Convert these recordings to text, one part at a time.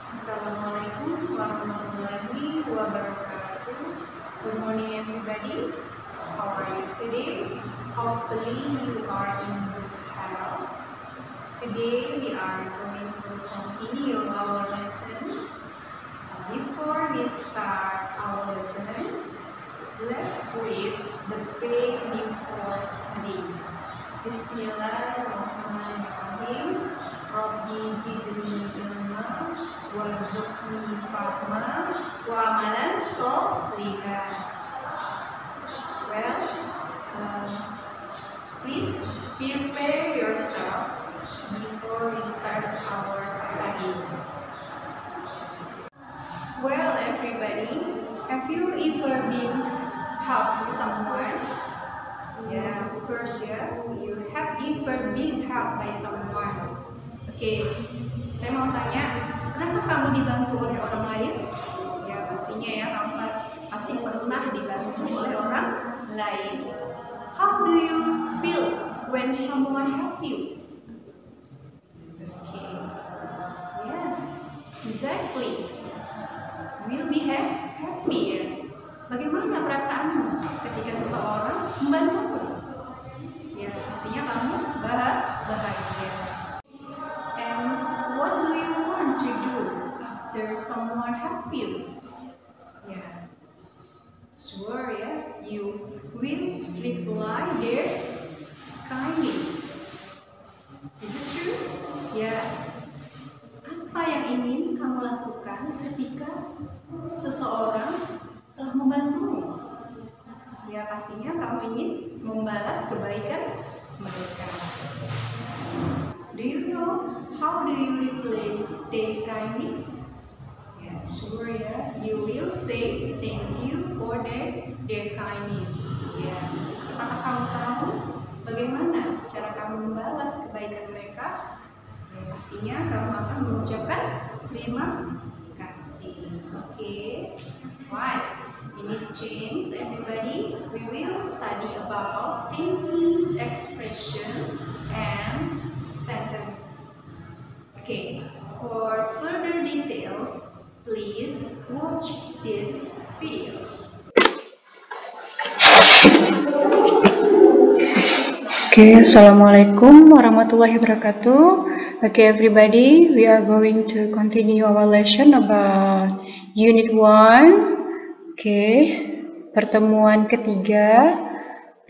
Assalamualaikum warahmatullahi wabarakatuh. Good morning, everybody. How are you today? Hopefully, you are in good health. Today, we are going to continue our lesson. Before we start our lesson, let's read the prayer before studying. Bismillahirrahmanirrahim. Rabbi zidni ilma warzuqni fahma wa amalan sholihan. Well, please prepare yourself before we start our study. Well, everybody, have you ever been helped someone? Yeah, of course, yeah. You have ever been helped by someone. Oke, saya mau tanya, pernahkah kamu dibantu oleh orang lain? Ya, pastinya ya, kamu pasti pernah dibantu oleh orang lain. How do you feel when someone help you? Okay, yes, exactly. Will be happy ya. Bagaimana perasaanmu ketika seseorang membantumu? Ya, pastinya kamu bahagia. And what do you want to do after someone help you? Yeah, sure ya, you will reply their kindness. Is it true? Ya, apa yang ingin kamu lakukan ketika seseorang telah membantumu? Ya, pastinya kamu ingin membalas kebaikan mereka. Do you know how do you reply their kindness? Yeah, sure ya. You will say thank you for their kindness. Ya, apakah kamu tahu bagaimana cara kamu membalas kebaikan mereka? Ya, pastinya kamu akan mengucapkan terima kasih. Okay, right. In this change, everybody, we will study about thinking, expressions, and sentence. Okay, for further details, please watch this video. Okay, Assalamualaikum warahmatullahi wabarakatuh. Okay, everybody, we are going to continue our lesson about Unit 1. Okay, pertemuan ketiga,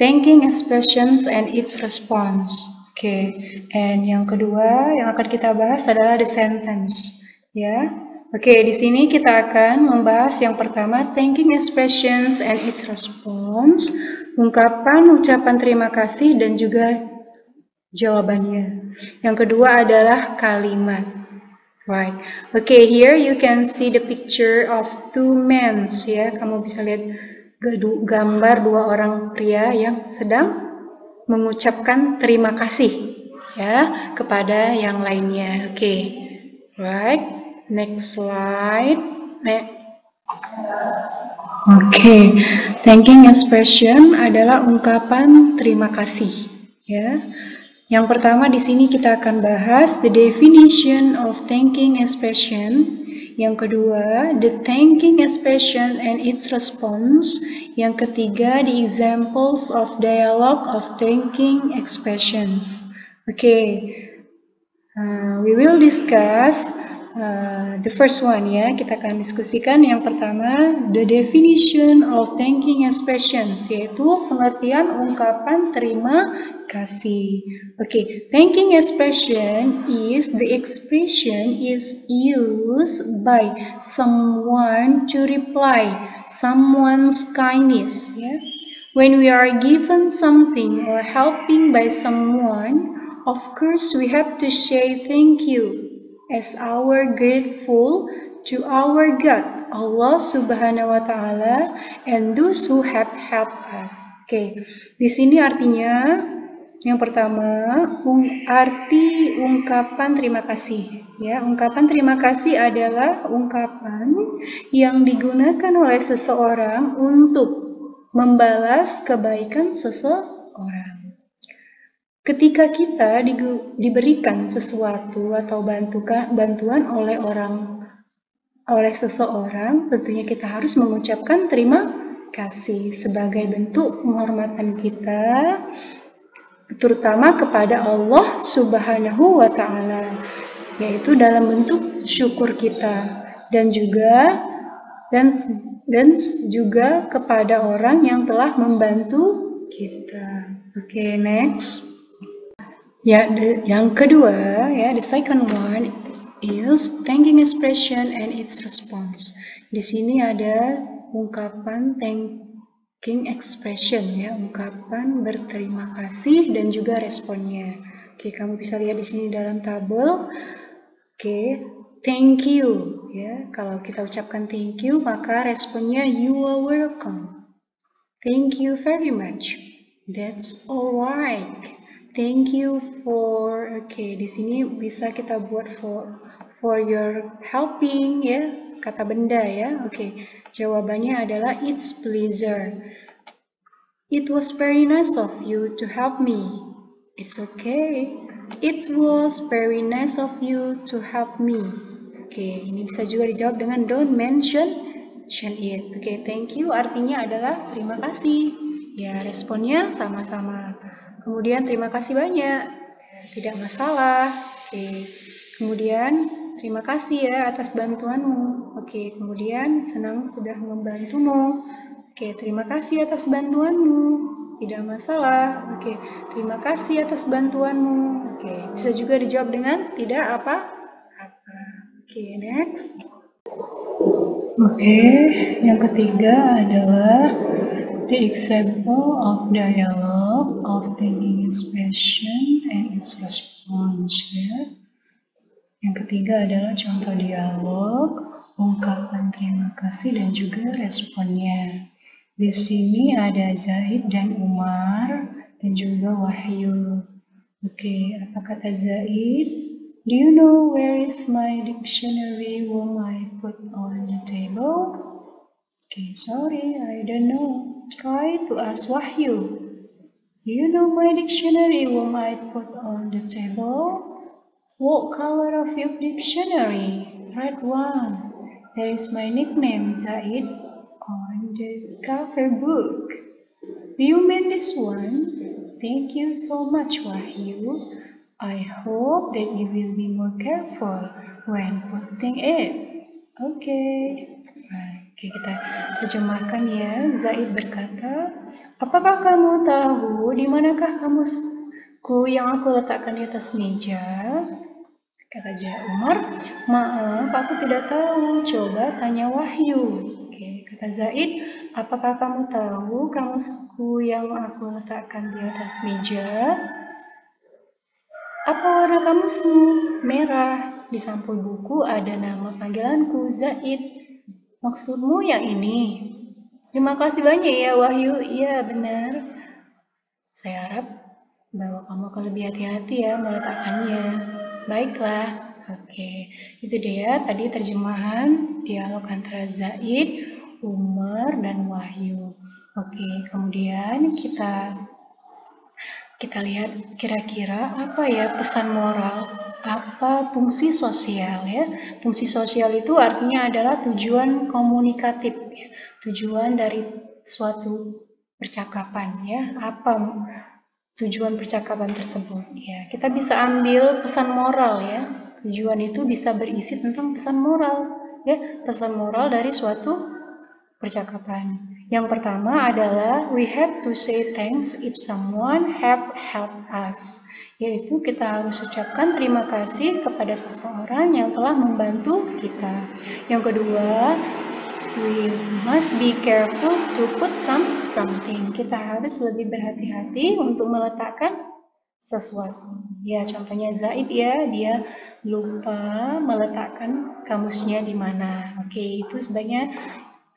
thanking expressions and its response. Okay, and yang kedua yang akan kita bahas adalah the sentence. Ya, okay, di sini kita akan membahas yang pertama, thanking expressions and its response, ungkapan ucapan terima kasih dan juga jawabannya. Yang kedua adalah kalimat. Right. Okay, here you can see the picture of two men. Ya, kamu bisa lihat gambar dua orang pria yang sedang mengucapkan terima kasih ya kepada yang lainnya. Okay. Right. Next slide. Okay. Thanking expression adalah ungkapan terima kasih ya. Yang pertama di sini kita akan bahas the definition of thanking expression. Yang kedua, the thanking expression and its response. Yang ketiga, the examples of dialogue of thanking expressions. Okay, we will discuss the first one ya. Kita akan diskusikan yang pertama, the definition of thanking expressions, yaitu pengertian ungkapan terima kasih. Okay, thanking expression is the expression is used by someone to reply someone's kindness. Yeah? When we are given something or helping by someone, of course we have to say thank you as our grateful to our God, Allah Subhanahu wa Ta'ala, and those who have helped us. Okay, di sini artinya yang pertama, arti ungkapan terima kasih. Ya, ungkapan terima kasih adalah ungkapan yang digunakan oleh seseorang untuk membalas kebaikan seseorang. Ketika kita diberikan sesuatu atau bantuan oleh orang oleh seseorang, tentunya kita harus mengucapkan terima kasih sebagai bentuk penghormatan kita, terutama kepada Allah Subhanahu wa Ta'ala, yaitu dalam bentuk syukur kita, dan juga kepada orang yang telah membantu kita. Oke, next. Ya, yang kedua, ya, the second one is thanking expression and its response. Di sini ada ungkapan thanking expression, ya, ungkapan berterima kasih dan juga responnya. Oke, kamu bisa lihat di sini dalam tabel. Oke, thank you, ya. Kalau kita ucapkan thank you, maka responnya you are welcome. Thank you very much. That's alright. Thank you for, di sini bisa kita buat for your helping, ya, kata benda, ya. Jawabannya adalah it's pleasure. It was very nice of you to help me. It's okay. It was very nice of you to help me. Ini bisa juga dijawab dengan don't mention it. Thank you artinya adalah terima kasih. Ya, responnya sama-sama. Kemudian terima kasih banyak, tidak masalah. Kemudian terima kasih ya atas bantuanmu. Kemudian senang sudah membantumu. Terima kasih atas bantuanmu, tidak masalah. Terima kasih atas bantuanmu. Bisa juga dijawab dengan tidak apa-apa. Next. Yang ketiga adalah the example of dialogue of thanking expression and its response. Yang ketiga adalah contoh dialog, ungkapan terima kasih dan juga responnya. Di sini ada Zaid dan Umar dan juga Wahyu. Apa kata Zaid? Do you know where is my dictionary whom I put on the table? Sorry, I don't know. Try to ask Wahyu. Do you know my dictionary whom I put on the table? What color of your dictionary? Red one. There is my nickname, Zaid, on the cover book. Do you mean this one? Thank you so much, Wahyu. I hope that you will be more careful when putting it. Kita terjemahkan ya. Zaid berkata, apakah kamu tahu di manakah kamusku yang aku letakkan di atas meja? Kata Umar, maaf aku tidak tahu, coba tanya Wahyu. Kata Zaid, apakah kamu tahu kamusku yang aku letakkan di atas meja? Apa warna kamusmu? Merah. Di sampul buku ada nama panggilanku, Zaid. Maksudmu yang ini? Terima kasih banyak ya Wahyu. Iya benar. Saya harap bahwa kamu akan lebih hati-hati ya meletakkannya. Baiklah. Itu dia tadi terjemahan dialog antara Zaid, Umar, dan Wahyu. Kemudian kita lihat kira-kira apa ya pesan moral, apa fungsi sosial ya. Fungsi sosial itu artinya adalah tujuan komunikatif, ya. Tujuan dari suatu percakapan ya. Apa tujuan percakapan tersebut ya. Kita bisa ambil pesan moral ya. Tujuan itu bisa berisi tentang pesan moral ya. Pesan moral dari suatu percakapan. Yang pertama adalah we have to say thanks if someone have helped us. Yaitu kita harus ucapkan terima kasih kepada seseorang yang telah membantu kita. Yang kedua, we must be careful to put something. Kita harus lebih berhati-hati untuk meletakkan sesuatu. Ya, contohnya Zaid ya, dia lupa meletakkan kamusnya di mana. Itu sebaiknya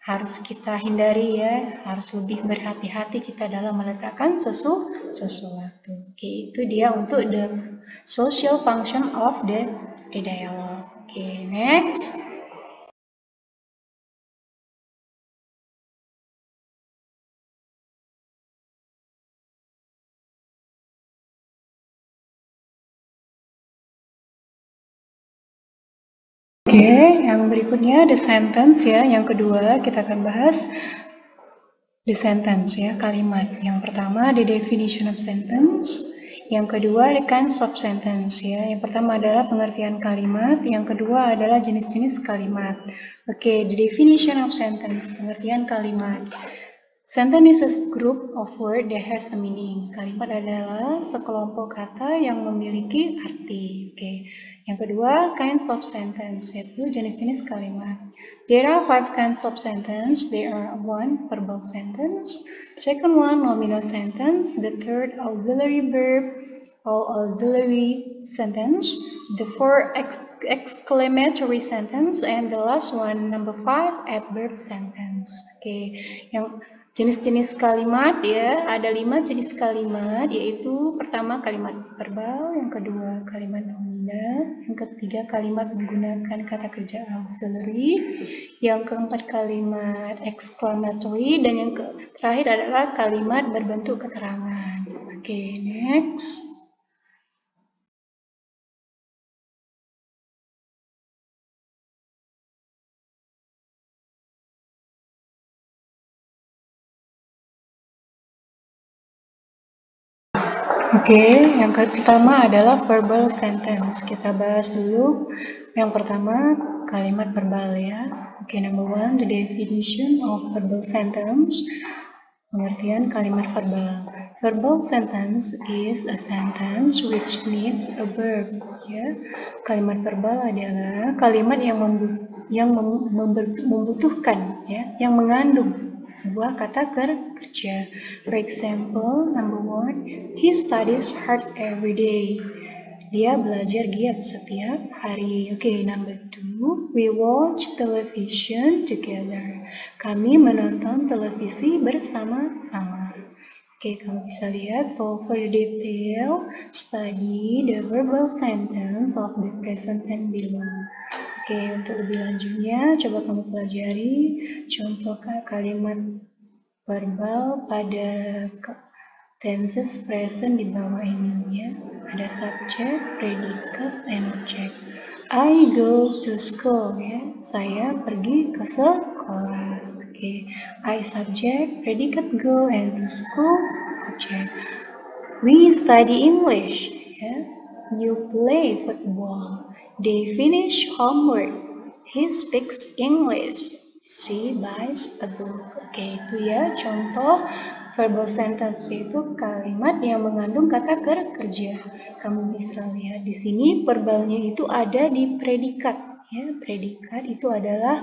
harus kita hindari ya, harus lebih berhati-hati kita dalam meletakkan sesuatu. Itu dia untuk the social function of the dialogue. Next. Oke, yang berikutnya the sentence ya. Yang kedua kita akan bahas the sentence ya, kalimat. Yang pertama the definition of sentence. Yang kedua the kinds of sentence ya. Yang pertama adalah pengertian kalimat. Yang kedua adalah jenis-jenis kalimat. Oke, the definition of sentence, pengertian kalimat. Sentence is a group of words that has a meaning. Kalimat adalah sekelompok kata yang memiliki arti. Oke. Yang kedua, kinds of sentence, yaitu jenis-jenis kalimat. There are 5 kinds of sentence. There are 1. Verbal sentence. Second one, nominal sentence. The third, auxiliary verb or auxiliary sentence. The fourth, exclamatory sentence. And the last one, number 5, adverb sentence. Oke. Yang jenis-jenis kalimat ya, ada 5 jenis kalimat, yaitu pertama kalimat verbal, yang kedua kalimat nominal, yang ketiga kalimat menggunakan kata kerja auxiliary, yang keempat kalimat exclamatory, dan yang terakhir adalah kalimat berbentuk keterangan. Oke, next. Oke, yang pertama adalah verbal sentence. Kita bahas dulu. Yang pertama, kalimat verbal ya. Oke, number 1, the definition of verbal sentence. Pengertian kalimat verbal. Verbal sentence is a sentence which needs a verb. Ya, kalimat verbal adalah kalimat yang membutuhkan, ya, yang mengandung sebuah kata kerja. For example, number 1, he studies hard every day. Dia belajar giat setiap hari. Oke, number 2, we watch television together. Kami menonton televisi bersama-sama. Oke, kamu bisa lihat for further detail, study the verbal sentence of the present tense below. Oke, untuk lebih lanjutnya, coba kamu pelajari contoh kalimat verbal pada tenses present di bawah ini ya. Ada subject, predicate, and object. I go to school ya. Saya pergi ke sekolah. Oke, I subject, predicate go, and to school object. We study English ya. You play football. They finish homework. He speaks English. She buys a book. Oke, itu ya contoh verbal sentence, itu kalimat yang mengandung kata kerja. Kamu bisa lihat di sini verbalnya itu ada di predikat ya. Predikat itu adalah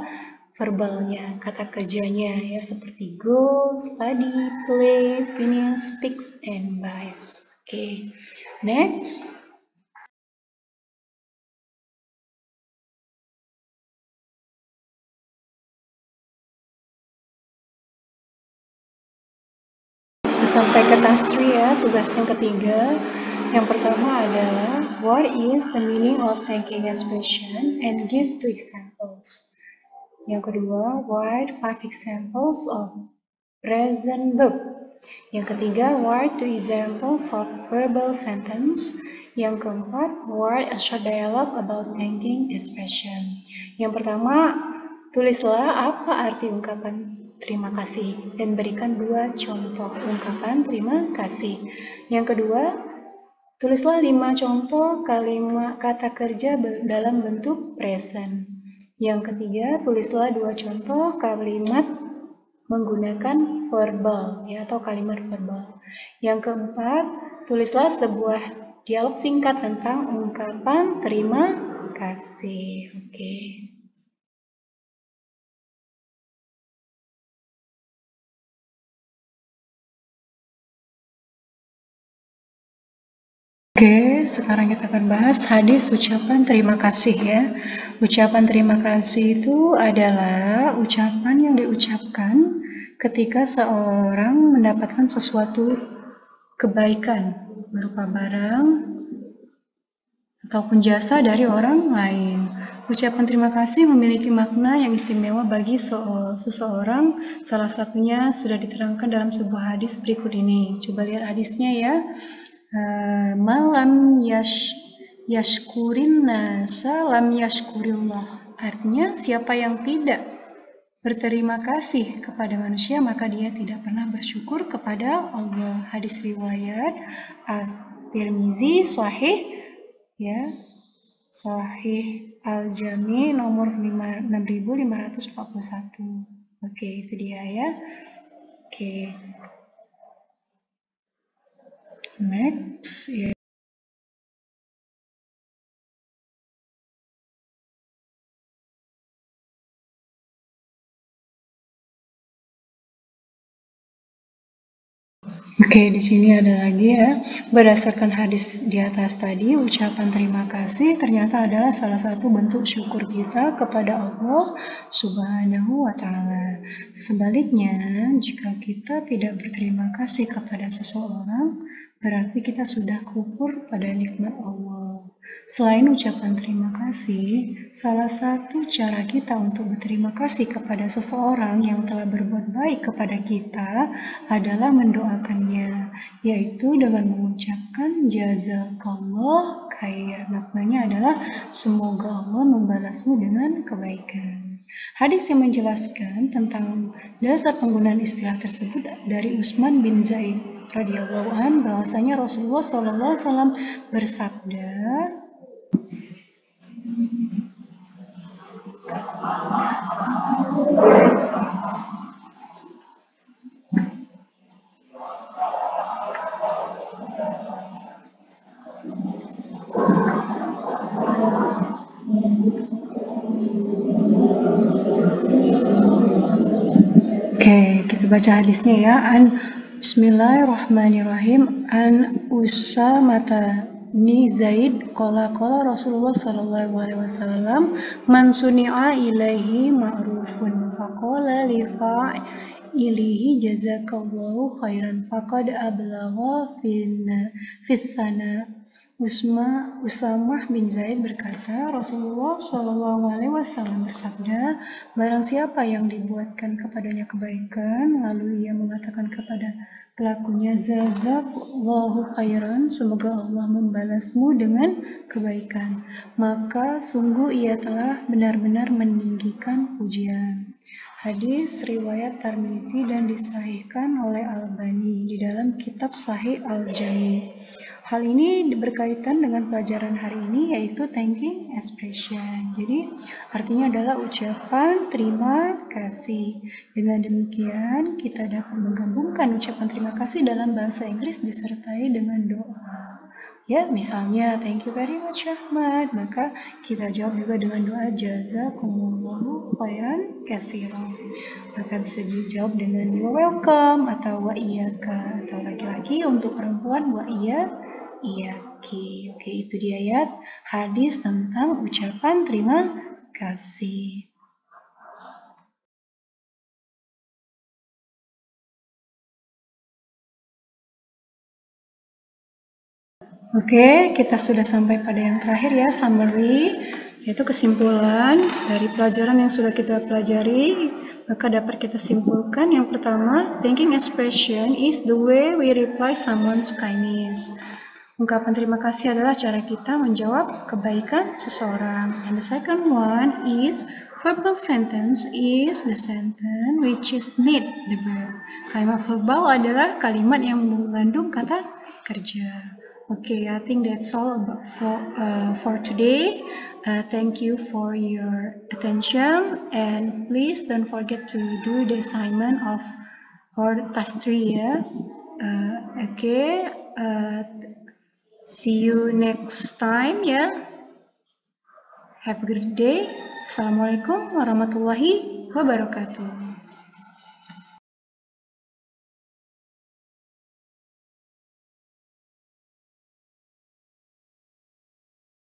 verbalnya, kata kerjanya ya, seperti go, study, play, finish, speaks, and buys. Oke, next. Sampai ke task 3 ya, tugas yang ketiga. Yang pertama adalah what is the meaning of thanking expression and give 2 examples. Yang kedua, write 5 examples of present verb. Yang ketiga, write 2 examples of verbal sentence. Yang keempat, write a short dialogue about thanking expression. Yang pertama, tulislah apa arti ungkapan terima kasih dan berikan 2 contoh ungkapan terima kasih. Yang kedua, tulislah 5 contoh kalimat kata kerja dalam bentuk present. Yang ketiga, tulislah 2 contoh kalimat menggunakan verbal ya, atau kalimat verbal. Yang keempat, tulislah sebuah dialog singkat tentang ungkapan terima kasih. Oke. Oke, sekarang kita akan bahas hadis ucapan terima kasih ya. Ucapan terima kasih itu adalah ucapan yang diucapkan ketika seorang mendapatkan sesuatu kebaikan berupa barang ataupun jasa dari orang lain. Ucapan terima kasih memiliki makna yang istimewa bagi seseorang. Salah satunya sudah diterangkan dalam sebuah hadis berikut ini. Coba lihat hadisnya ya. Malam yashkurin nasa lam yashkurillah. Artinya siapa yang tidak berterima kasih kepada manusia, maka dia tidak pernah bersyukur kepada Allah. Hadis riwayat At-Tirmizi sahih ya. Sahih Al-Jami nomor 6541. Oke, itu dia ya. Oke. Next ya. Oke, di sini ada lagi ya. Berdasarkan hadis di atas tadi, ucapan terima kasih ternyata adalah salah satu bentuk syukur kita kepada Allah Subhanahu wa Ta'ala. Sebaliknya, jika kita tidak berterima kasih kepada seseorang, berarti kita sudah kufur pada nikmat Allah. Selain ucapan terima kasih, salah satu cara kita untuk berterima kasih kepada seseorang yang telah berbuat baik kepada kita adalah mendoakannya, yaitu dengan mengucapkan jazakallah khair. Maknanya adalah semoga Allah membalasmu dengan kebaikan. Hadis yang menjelaskan tentang dasar penggunaan istilah tersebut dari Utsman bin Zaid radhiyallahu anhu, bahwasanya Rasulullah SAW bersabda, Oke, kita baca hadisnya ya. Bismillahirrahmanirrahim. An Usamata ni Zaid qala Rasulullah sallallahu alaihi wasallam man suni'a ilaihi ma'rufun faqala li fa'ilihi jazakallahu khairan faqad ablagha fis sana. Usamah bin Zaid berkata, Rasulullah Shallallahu Alaihi Wasallam bersabda, barang siapa yang dibuatkan kepadanya kebaikan, lalu ia mengatakan kepada pelakunya, jazakallahu khairan, semoga Allah membalasmu dengan kebaikan, maka sungguh ia telah benar-benar meninggikan pujian. Hadis riwayat Tirmizi dan disahihkan oleh Al-Albani di dalam kitab Sahih Al-Jami. Hal ini berkaitan dengan pelajaran hari ini, yaitu thanking expression. Jadi artinya adalah ucapan terima kasih. Dengan demikian kita dapat menggabungkan ucapan terima kasih dalam bahasa Inggris disertai dengan doa. Ya, misalnya thank you very much Ahmad, maka kita jawab juga dengan doa jazakumullahu khairan katsiran. Maka bisa dijawab dengan you're welcome atau wa iyyaka, atau laki-laki untuk perempuan wa iyyaki. Oke, itu dia ya hadis tentang ucapan terima kasih. Oke, kita sudah sampai pada yang terakhir ya, summary, yaitu kesimpulan dari pelajaran yang sudah kita pelajari. Maka dapat kita simpulkan, yang pertama, thanking expression is the way we reply someone's kindness. Ungkapan terima kasih adalah cara kita menjawab kebaikan seseorang. And the second one is verbal sentence is the sentence which is need the verb. Kalimat verbal adalah kalimat yang mengandung kata kerja. Okay, I think that's all about for today. Thank you for your attention, and please don't forget to do the assignment of for task 3 ya. Okay, see you next time ya. Have a good day. Assalamualaikum warahmatullahi wabarakatuh.